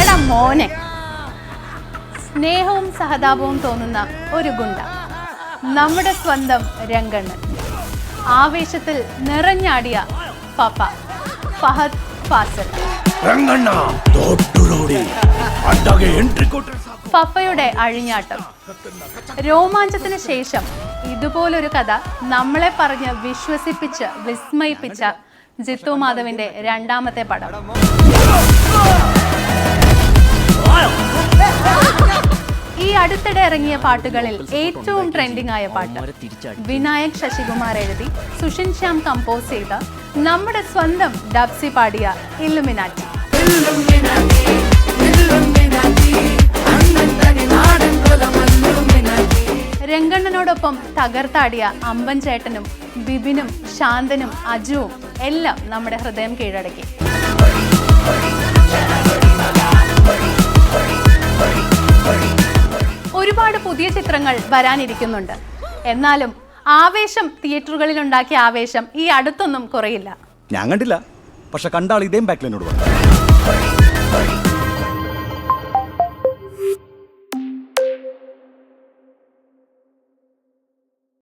എടാ മോനെ, സ്നേഹവും സഹതാപവും തോന്നുന്ന ഒരു ഗുണ്ട, നമ്മുടെ സ്വന്തം രംഗണ്ണൻ. ആവേശത്തിൽ നിറഞ്ഞാടിയ പപ്പ ഫഹദ് ഫാസിൽ. പപ്പയുടെ അഴിഞ്ഞാട്ടം. രോമാഞ്ചത്തിന് ശേഷം ഇതുപോലൊരു കഥ നമ്മളെ പറഞ്ഞ് വിശ്വസിപ്പിച്ച് വിസ്മയിപ്പിച്ച ജിത്തു മാധവിന്റെ രണ്ടാമത്തെ പടം. ഈ അടുത്തിടെ ഇറങ്ങിയ പാട്ടുകളിൽ ഏറ്റവും ട്രെൻഡിംഗ് ആയ പാട്ട് വിനായക് ശശികുമാർ എഴുതി സുഷിൻ ശ്യാം കമ്പോസ് ചെയ്ത നമ്മുടെ സ്വന്തം ഡബ്സി പാടിയ ഇല്ലുമിനാറ്റി. രംഗണ്ണനോടൊപ്പം തകർത്താടിയ അമ്പൻ ചേട്ടനും ബിബിനും ശാന്തനും അജുവും എല്ലാം നമ്മുടെ ഹൃദയം കീഴടക്കി. ഒരുപാട് പുതിയ ചിത്രങ്ങൾ വരാനിരിക്കുന്നുണ്ട്. എന്നാലും ആവേശം, തിയേറ്ററുകളിൽ ഉണ്ടാക്കിയ ആവേശം ഈ അടുത്തൊന്നും കുറയില്ല. ഞാൻ കണ്ടില്ല, പക്ഷെ കണ്ടാൾ ഇതേം ബാക്കിൽ എന്നോട് പറഞ്ഞു.